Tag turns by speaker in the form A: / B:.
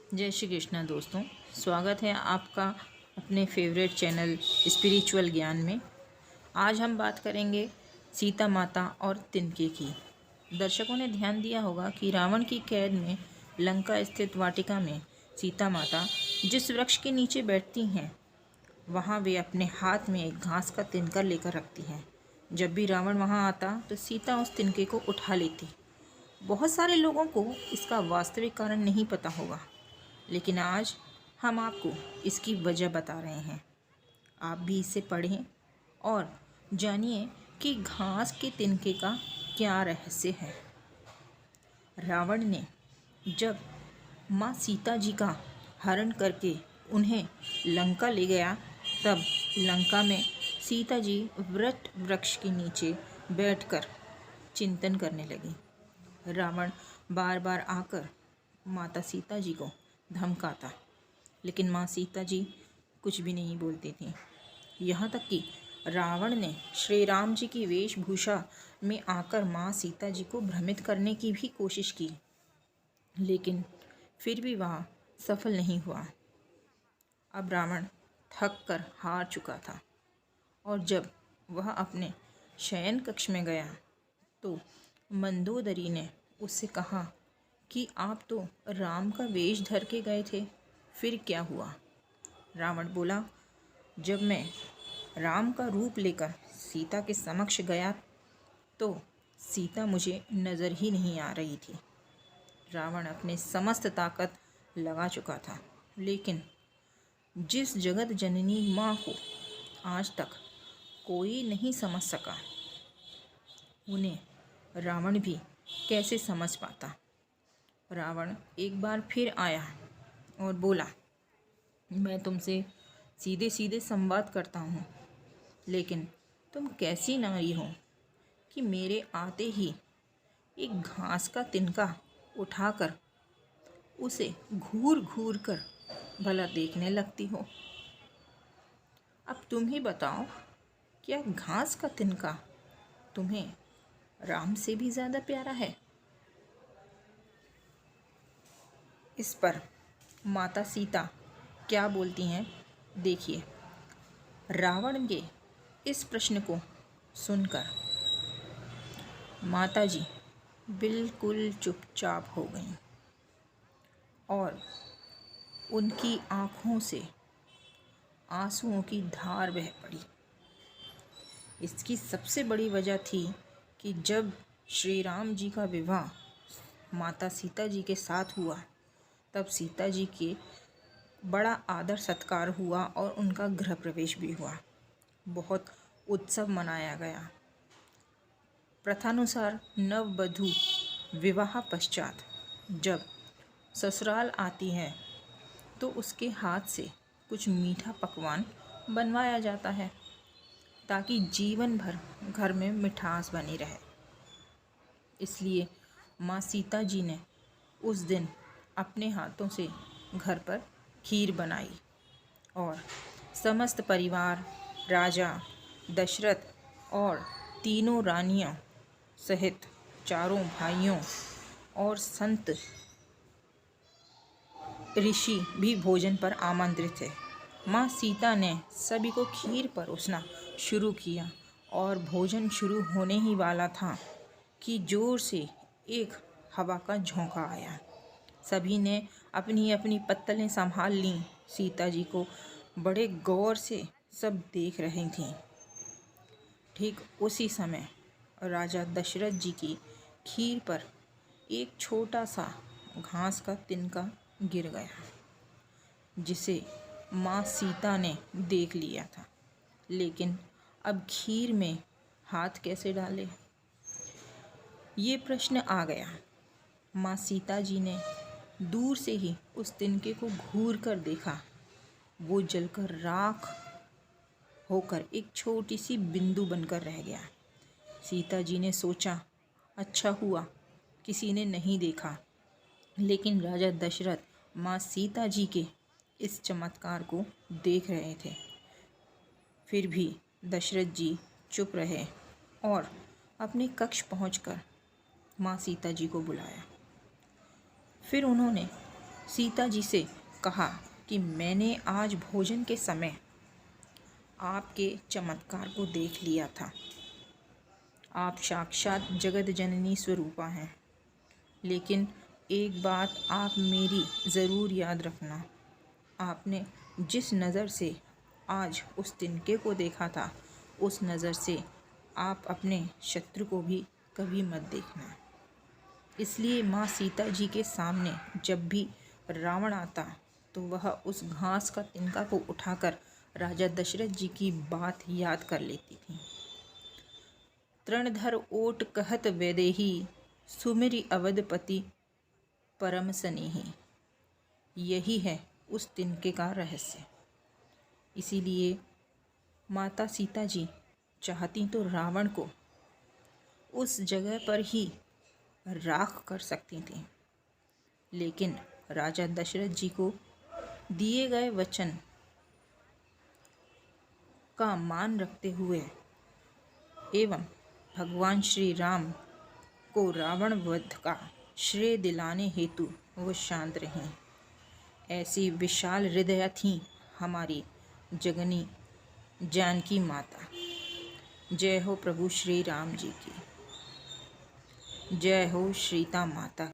A: जय श्री कृष्णा दोस्तों, स्वागत है आपका अपने फेवरेट चैनल स्पिरिचुअल ज्ञान में। आज हम बात करेंगे सीता माता और तिनके की। दर्शकों ने ध्यान दिया होगा कि रावण की कैद में लंका स्थित वाटिका में सीता माता जिस वृक्ष के नीचे बैठती हैं, वहाँ वे अपने हाथ में एक घास का तिनका लेकर रखती हैं। जब भी रावण वहाँ आता तो सीता उस तिनके को उठा लेती। बहुत सारे लोगों को इसका वास्तविक कारण नहीं पता होगा, लेकिन आज हम आपको इसकी वजह बता रहे हैं। आप भी इसे पढ़ें और जानिए कि घास के तिनके का क्या रहस्य है। रावण ने जब माँ सीता जी का हरण करके उन्हें लंका ले गया, तब लंका में सीता जी वट वृक्ष के नीचे बैठकर चिंतन करने लगी। रावण बार बार आकर माता सीता जी को धमकाता, लेकिन माँ सीता जी कुछ भी नहीं बोलती थी। यहाँ तक कि रावण ने श्री राम जी की वेशभूषा में आकर माँ सीता जी को भ्रमित करने की भी कोशिश की, लेकिन फिर भी वह सफल नहीं हुआ। अब रावण थक कर हार चुका था और जब वह अपने शयन कक्ष में गया तो मंदोदरी ने उससे कहा कि आप तो राम का वेश धर के गए थे, फिर क्या हुआ? रावण बोला, जब मैं राम का रूप लेकर सीता के समक्ष गया तो सीता मुझे नज़र ही नहीं आ रही थी। रावण अपने समस्त ताकत लगा चुका था, लेकिन जिस जगत जननी माँ को आज तक कोई नहीं समझ सका, उन्हें रावण भी कैसे समझ पाता। रावण एक बार फिर आया और बोला, मैं तुमसे सीधे सीधे संवाद करता हूँ, लेकिन तुम कैसी नारी हो कि मेरे आते ही एक घास का तिनका उठाकर उसे घूर घूर कर भला देखने लगती हो। अब तुम ही बताओ, क्या घास का तिनका तुम्हें राम से भी ज़्यादा प्यारा है? इस पर माता सीता क्या बोलती हैं, देखिए। रावण के इस प्रश्न को सुनकर माता जी बिल्कुल चुपचाप हो गईं और उनकी आँखों से आंसुओं की धार बह पड़ी। इसकी सबसे बड़ी वजह थी कि जब श्री राम जी का विवाह माता सीता जी के साथ हुआ, तब सीता जी के बड़ा आदर सत्कार हुआ और उनका गृह प्रवेश भी हुआ। बहुत उत्सव मनाया गया। प्रथानुसार नववधू विवाह पश्चात जब ससुराल आती है तो उसके हाथ से कुछ मीठा पकवान बनवाया जाता है, ताकि जीवन भर घर में मिठास बनी रहे। इसलिए माँ सीता जी ने उस दिन अपने हाथों से घर पर खीर बनाई और समस्त परिवार, राजा दशरथ और तीनों रानियों सहित चारों भाइयों और संत ऋषि भी भोजन पर आमंत्रित थे। माँ सीता ने सभी को खीर परोसना शुरू किया और भोजन शुरू होने ही वाला था कि जोर से एक हवा का झोंका आया। सभी ने अपनी अपनी पत्तलें संभाल लीं। सीता जी को बड़े गौर से सब देख रही थीं। ठीक उसी समय राजा दशरथ जी की खीर पर एक छोटा सा घास का तिनका गिर गया, जिसे माँ सीता ने देख लिया था, लेकिन अब खीर में हाथ कैसे डाले, ये प्रश्न आ गया। माँ सीता जी ने दूर से ही उस तिनके को घूर कर देखा। वो जलकर राख होकर एक छोटी सी बिंदु बनकर रह गया। सीता जी ने सोचा, अच्छा हुआ किसी ने नहीं देखा, लेकिन राजा दशरथ माँ सीता जी के इस चमत्कार को देख रहे थे। फिर भी दशरथ जी चुप रहे और अपने कक्ष पहुंचकर माँ सीता जी को बुलाया। फिर उन्होंने सीता जी से कहा कि मैंने आज भोजन के समय आपके चमत्कार को देख लिया था। आप साक्षात जगत जननी स्वरूपा हैं। लेकिन एक बात आप मेरी ज़रूर याद रखना, आपने जिस नज़र से आज उस तिनके को देखा था, उस नज़र से आप अपने शत्रु को भी कभी मत देखना। इसलिए माँ सीता जी के सामने जब भी रावण आता तो वह उस घास का तिनका को उठाकर राजा दशरथ जी की बात याद कर लेती थी। तृणधर ओट कहत वैदेही, सुमिरि अवधपति परम स्नेही। यही है उस तिनके का रहस्य। इसीलिए माता सीता जी चाहती तो रावण को उस जगह पर ही राख कर सकती थीं, लेकिन राजा दशरथ जी को दिए गए वचन का मान रखते हुए एवं भगवान श्री राम को रावण वध का श्रेय दिलाने हेतु वो शांत रहीं। ऐसी विशाल हृदय थी हमारी जगनी जानकी माता। जय हो प्रभु श्री राम जी की। जय हो सीता माता।